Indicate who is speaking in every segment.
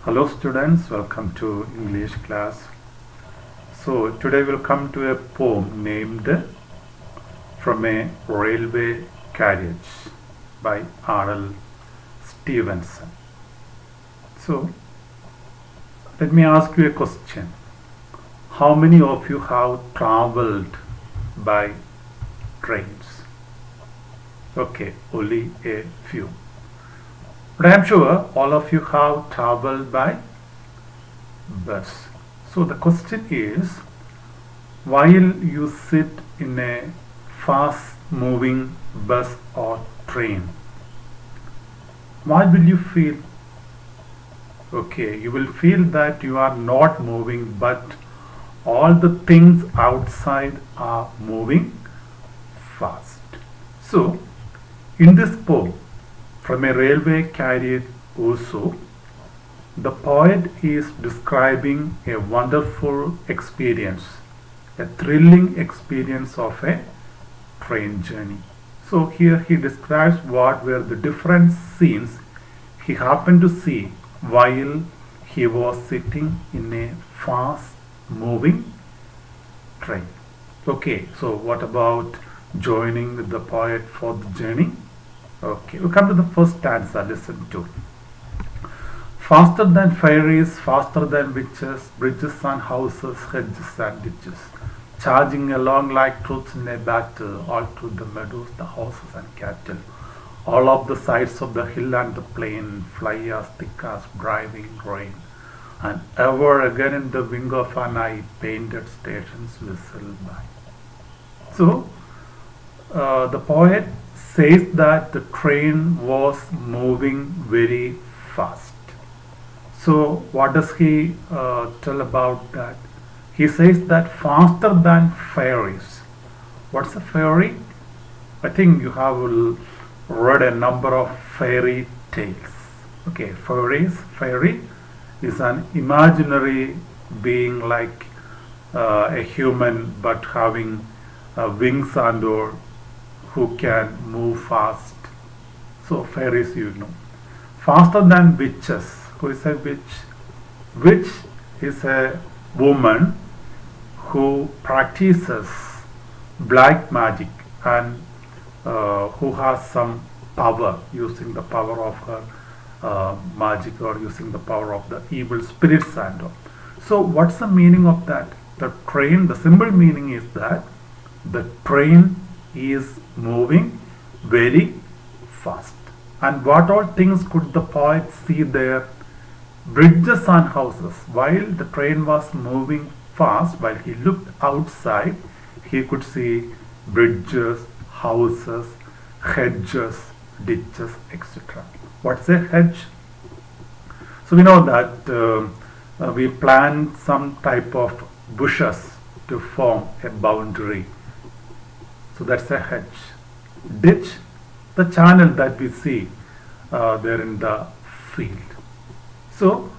Speaker 1: Hello students, welcome to English class. So today we'll come to a poem named From a Railway Carriage by R.L. Stevenson. So let me ask you a question. How many of you have traveled by trains? Okay, only a few. But I am sure all of you have traveled by bus. So the question is, while you sit in a fast moving bus or train, what will you feel? Okay, you will feel that you are not moving, but all the things outside are moving fast. So in this poem, From a Railway Carriage also, the poet is describing a wonderful experience, a thrilling experience of a train journey. So here he describes what were the different scenes he happened to see while he was sitting in a fast moving train. Okay, so what about joining with the poet for the journey? Okay, we come to the first stanza, listen to. Faster than fairies, faster than witches, bridges and houses, hedges and ditches, charging along like troops in a battle, all through the meadows, the horses and cattle, all up the sides of the hill and the plain, fly as thick as driving rain, and ever again in the wing of an eye, painted stations whistle by. So, the poet says that the train was moving very fast. So what does he tell about that? He says that faster than fairies. What's a fairy? I think you have read a number of fairy tales. Okay, fairy is an imaginary being like a human but having wings and or who can move fast. So fairies, you know. Faster than witches. Who is a witch? Witch is a woman who practices black magic and who has some power, using the power of her magic or using the power of the evil spirits and all. So what's the meaning of that? The train, the simple meaning is that the train is moving very fast. And what all things could the poet see there? Bridges and houses. While the train was moving fast, while he looked outside, he could see bridges, houses, hedges, ditches, etc. What's a hedge? So we know that we plant some type of bushes to form a boundary. So that's a hedge. Ditch, the channel that we see there in the field. So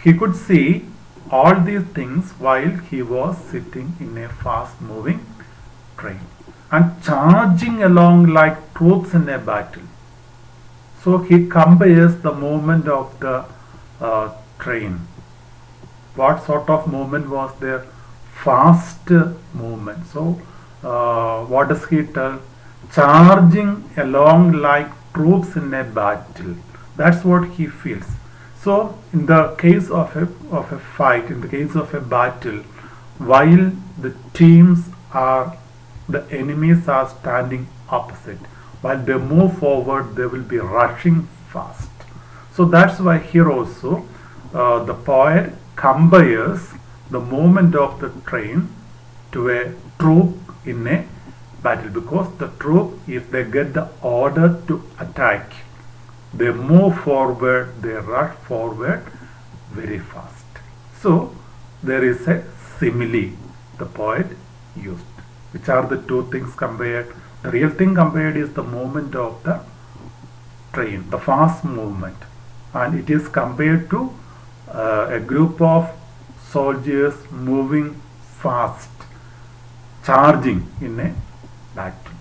Speaker 1: he could see all these things while he was sitting in a fast moving train and charging along like troops in a battle. So he compares the movement of the train. What sort of movement was there? Fast movement. So what does he tell? Charging along like troops in a battle. That's what he feels. So in the case of a fight, in the case of a battle, while the teams are, the enemies are standing opposite, while they move forward, they will be rushing fast. So that's why here also the poet compares the movement of the train to a troop in a battle, because the troop, if they get the order to attack, they move forward, they rush forward very fast. So there is a simile the poet used. Which are the two things compared? The real thing compared is the movement of the train, the fast movement, and it is compared to a group of soldiers moving fast, charging in a battle.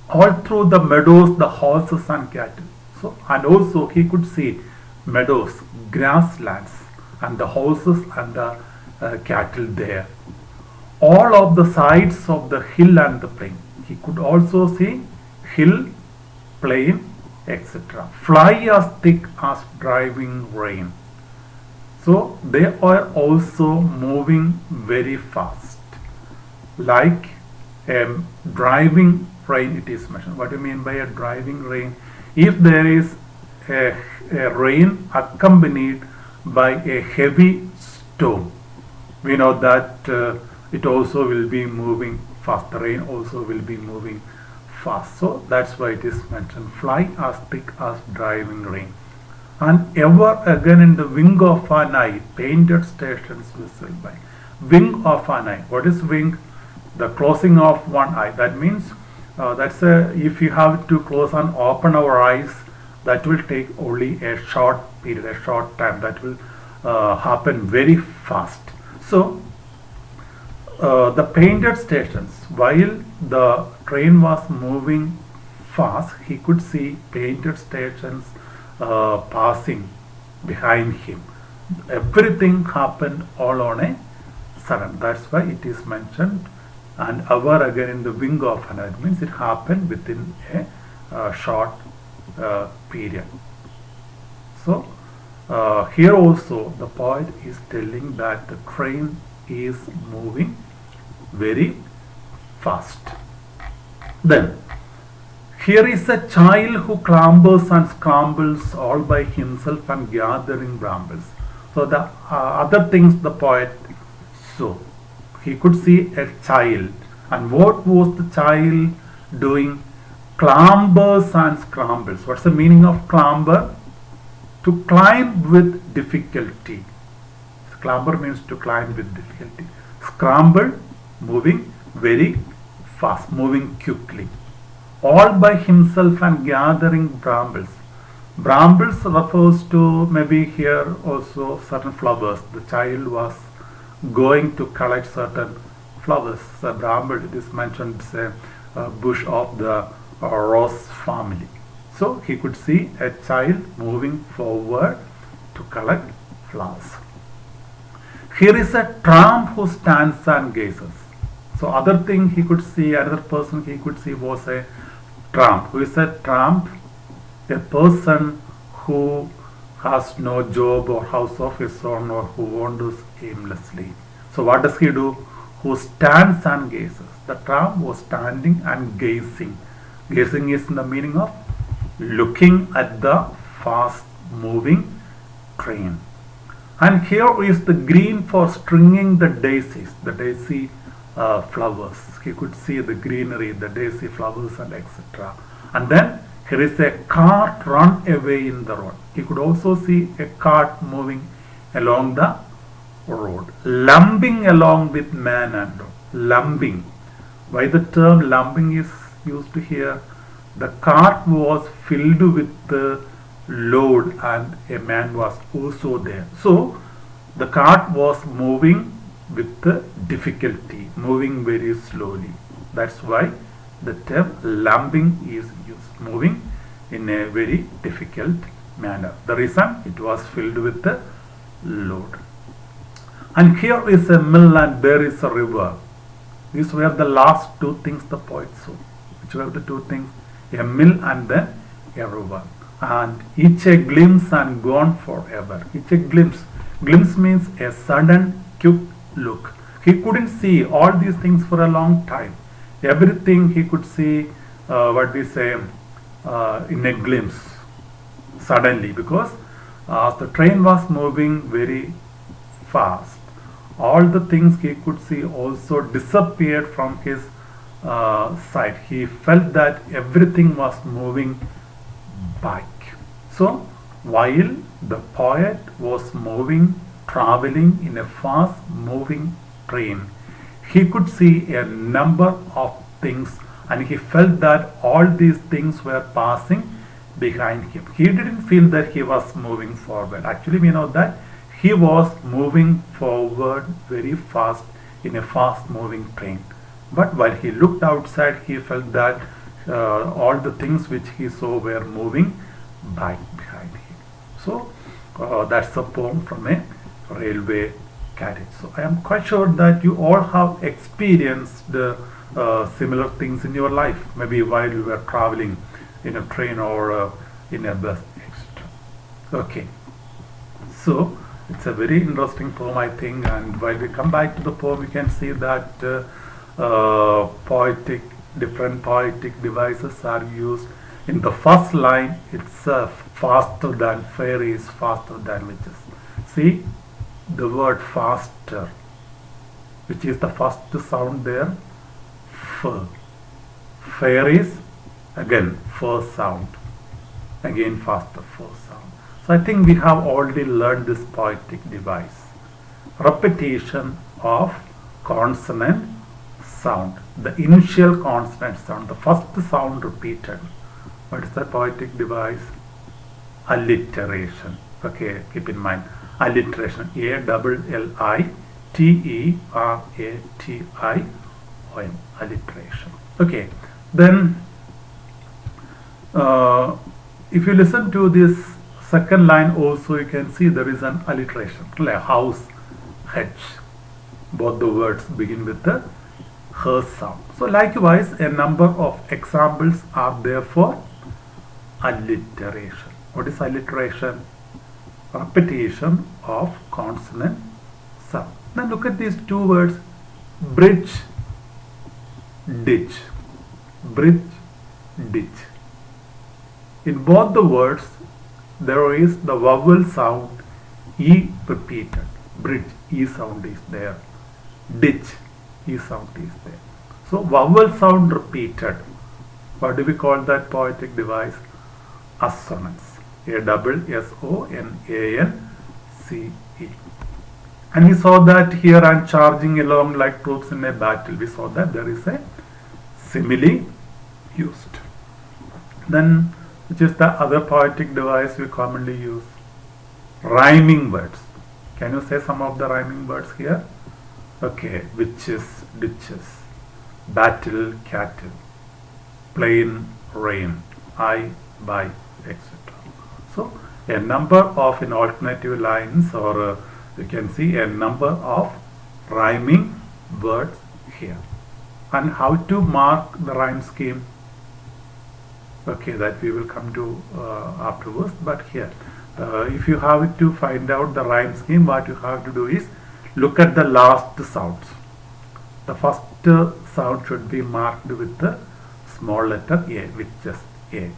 Speaker 1: All through the meadows, the horses and cattle. So, and also he could see meadows, grasslands, and the horses and the cattle there. All of the sides of the hill and the plain. He could also see hill, plain, etc. Fly as thick as driving rain. So they are also moving very fast, like a driving rain. It is mentioned. What do you mean by a driving rain? If there is a rain accompanied by a heavy storm, we know that it also will be moving fast. The rain also will be moving fast. So that's why it is mentioned, fly as thick as driving rain. And ever again in the wing of an eye, painted stations whistle by. Wing of an eye. What is wing? The closing of one eye. That means if you have to close and open our eyes, that will take only a short period, a short time. That will happen very fast. So the painted stations, while the train was moving fast, he could see painted stations passing behind him. Everything happened all on a sudden. That's why it is mentioned, and ever again in the wing of an eye. It means it happened within a short period. So here also the poet is telling that the train is moving very fast. Then here is a child who clambers and scrambles all by himself and gathering brambles. So the other things the poet saw. He could see a child. And what was the child doing? Clambers and scrambles. What's the meaning of clamber? To climb with difficulty. Clamber means to climb with difficulty. Scramble, moving very fast, moving quickly. All by himself and gathering brambles. Brambles refers to maybe here also certain flowers. The child was going to collect certain flowers. The bramble, it is mentioned, it's a bush of the rose family. So he could see a child moving forward to collect flowers. Here is a tramp who stands and gazes. So other thing he could see, another person he could see was a tramp. Who is a tramp? A person who has no job or house of his own, or who wanders aimlessly. So what does he do? Who stands and gazes. The tramp was standing and gazing. Gazing is in the meaning of looking at the fast moving train. And here is the green for stringing the daisies, the daisy flowers. He could see the greenery, the daisy flowers, and etc. And then here is a cart run away in the road. He could also see a cart moving along the road, lumbing along with man and dog. Lumbing. Why the term lumbing is used here? The cart was filled with the load and a man was also there. So the cart was moving with the difficulty, moving very slowly. That's why the term lumbing is used, moving in a very difficult manner. The reason, it was filled with the load. And here is a mill and there is a river. These were the last two things the poet saw. Which were the two things? A mill and then a river. And each a glimpse and gone forever. Each a glimpse. Glimpse means a sudden, quick look. He couldn't see all these things for a long time. Everything he could see, in a glimpse, suddenly, because the train was moving very fast. All the things he could see also disappeared from his sight. He felt that everything was moving back. So while the poet was traveling in a fast moving train, he could see a number of things, and he felt that all these things were passing behind him. He didn't feel that he was moving forward. Actually, we know that he was moving forward very fast in a fast moving train. But while he looked outside, he felt that all the things which he saw were moving back behind him. So That's a poem from a railway carriage. So I am quite sure that you all have experienced similar things in your life, maybe while you were traveling in a train or in a bus, etc. Okay, so it's a very interesting poem, I think, and while we come back to the poem, you can see that different poetic devices are used. In the first line, it's faster than fairies, faster than witches. See the word faster, which is the first sound there, f. Fairies, again first sound, again faster, first sound. So I think we have already learned this poetic device. Repetition of consonant sound, the initial consonant sound, the first sound repeated. What is the poetic device? Alliteration. Okay, keep in mind alliteration. A-L-L-I-T-E-R-A-T-I-O-N. Alliteration. Okay, then if you listen to this second line also, you can see there is an alliteration, like house, hedge. Both the words begin with the h sound. So likewise, a number of examples are there for alliteration. What is alliteration? Repetition of consonant sound. Now look at these two words, bridge, ditch. Bridge, ditch. In both the words, there is the vowel sound E repeated. Bridge, E sound is there. Ditch, E sound is there. So vowel sound repeated. What do we call that poetic device? Assonance. A-S-S-O-N-A-N-C-E. And we saw that here and charging along like troops in a battle. We saw that there is a simile used. Then, which is the other poetic device we commonly use? Rhyming words. Can you say some of the rhyming words here? Okay, witches, ditches, battle, cattle, plain, rain, I, by, etc. So a number of in alternative lines, or you can see a number of rhyming words here. And how to mark the rhyme scheme? Okay, that we will come to afterwards, but here if you have to find out the rhyme scheme, what you have to do is look at the last sounds. The first sound should be marked with the small letter A, witches, A.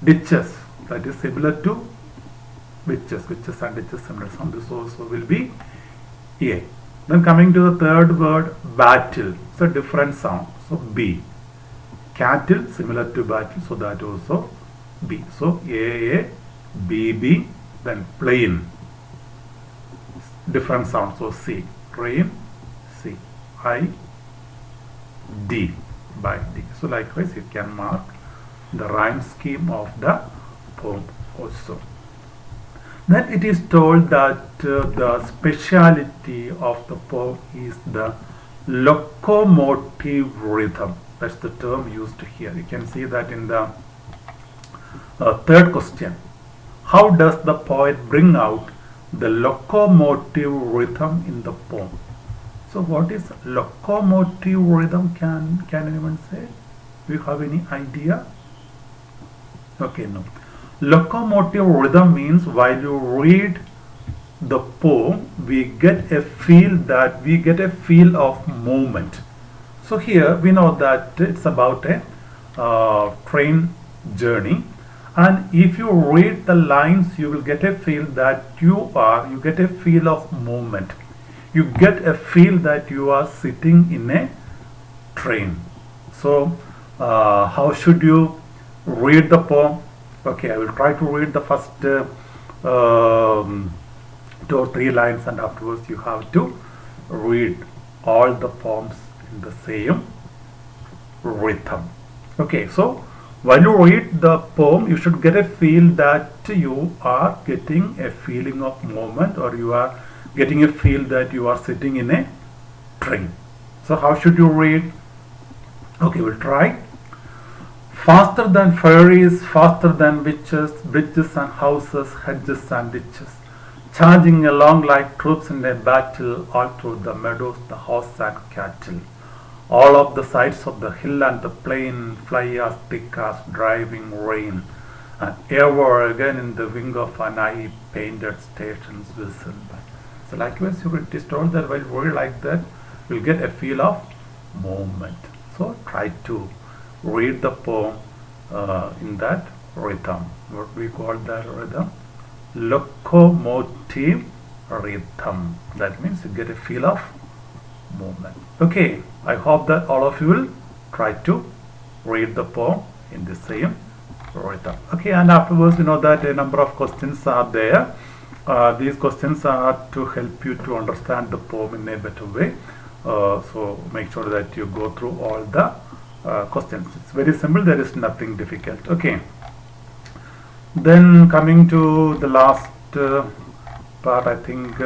Speaker 1: Ditches, that is similar to witches and ditches, similar sound. This also will be A. Then coming to the third word, battle, it's a different sound, so B. Cattle, similar to battle, so that also B. So A, B, B, then plain, different sound, so C. Rain, C. I, D, by D. So likewise you can mark the rhyme scheme of the poem also. Then it is told that the speciality of the poem is the locomotive rhythm. That's the term used here. You can see that in the third question. How does the poet bring out the locomotive rhythm in the poem? So what is locomotive rhythm? Can anyone say? Do you have any idea? Okay, no. Locomotive rhythm means while you read the poem, we get a feel of movement. So here we know that it's about a train journey, and if you read the lines, you will get a feel that you get a feel of movement. You get a feel that you are sitting in a train. So how should you read the poem? Okay, I will try to read the first 2 or 3 lines, and afterwards you have to read all the poems in the same rhythm. Okay, so while you read the poem, you should get a feel that you are getting a feeling of movement, or you are getting a feel that you are sitting in a train. So how should you read? Okay, we'll try. Faster than fairies, faster than witches, bridges and houses, hedges and ditches, charging along like troops in a battle, all through the meadows, the horse and cattle. All of the sides of the hill and the plain fly as thick as driving rain, and ever again in the wing of an eye painted stations whistle by. So likewise it is told that while we like that, we'll get a feel of movement. So try to read the poem in that rhythm. What we call that rhythm? Locomotive rhythm. That means you get a feel of movement. Okay, I hope that all of you will try to read the poem in the same rhythm. Okay, and afterwards you know that a number of questions are there. These questions are to help you to understand the poem in a better way. So make sure that you go through all the questions. It's very simple, there is nothing difficult. Okay, then coming to the last part, I think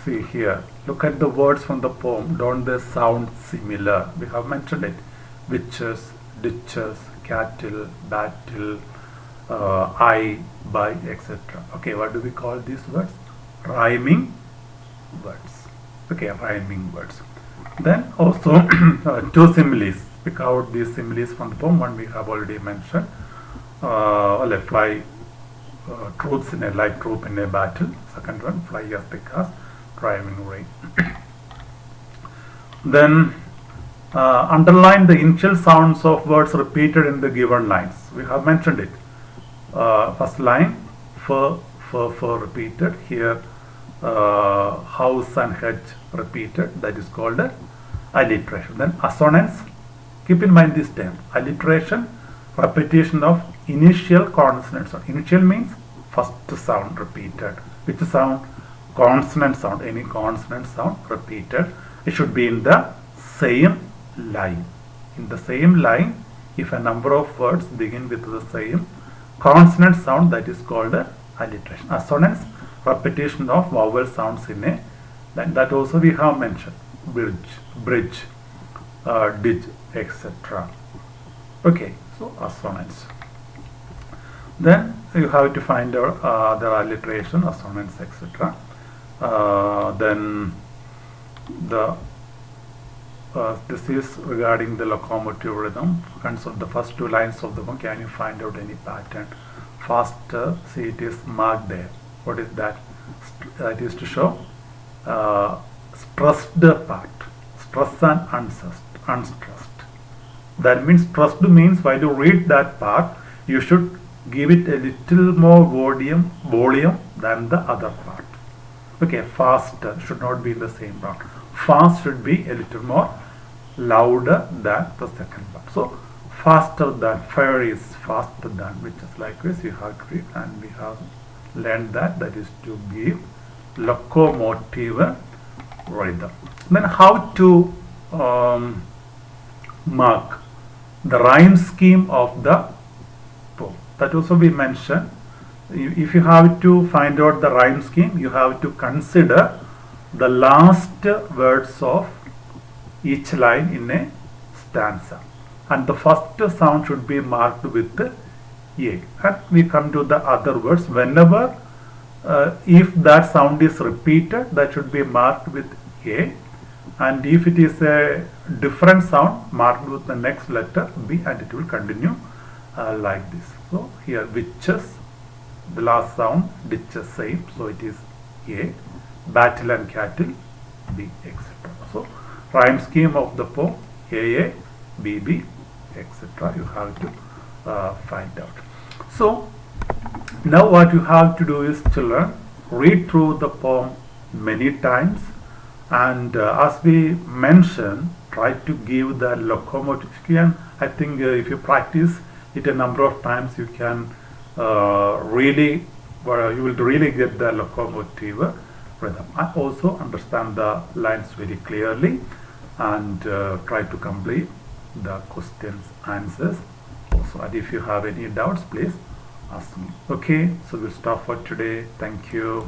Speaker 1: see here, look at the words from the poem. Don't they sound similar? We have mentioned it: witches, ditches, cattle, battle, I, by, etc. Okay, what do we call these words? Rhyming words. Okay, rhyming words. Then also two similes. Pick out these similes from the poem. One we have already mentioned. Fly troops in a like troop in a battle. Second one, fly as thick as driving rain. Then underline the initial sounds of words repeated in the given lines. We have mentioned it. First line, fur repeated. Here, house and hedge repeated. That is called alliteration. Then assonance. Keep in mind this term. Alliteration, repetition of initial consonant sound. Initial means first sound repeated. Which sound? Consonant sound. Any consonant sound repeated. It should be in the same line. In the same line, if a number of words begin with the same consonant sound, that is called alliteration. Assonance, repetition of vowel sounds in a line. That also we have mentioned. Bridge, ditch, etc. Okay, so assonance. Then you have to find out the alliteration, assonance, etc. Then this is regarding the locomotive rhythm. Consult the first two lines of the poem. Can you find out any pattern? Faster, see, it is marked there. What is that? That is to show stressed part. Stress and unstressed. That means stressed means while you read that part, you should give it a little more volume than the other part. Okay, faster should not be in the same part. Fast should be a little more louder than the second part. So faster than, fire is faster than, which is likewise you have to read, and we have learned that is to give locomotive rhythm. Then how to mark the rhyme scheme of the poem. That also we mentioned. If you have to find out the rhyme scheme, you have to consider the last words of each line in a stanza, and the first sound should be marked with A. And we come to the other words. Whenever if that sound is repeated, that should be marked with A, and if it is a different sound, marked with the next letter B, and it will continue like this. So here witches, the last sound, ditches same, so it is A. Battle and cattle, B, etc. So rhyme scheme of the poem, A, B, etc. You have to find out. So now what you have to do is, children, read through the poem many times, and as we mentioned, try to give the locomotive. And I think if you practice it a number of times, you can you will really get the locomotive rhythm. I also understand the lines very clearly, and try to complete the questions, answers also. And if you have any doubts, please ask me. Okay, so we'll stop for today. Thank you.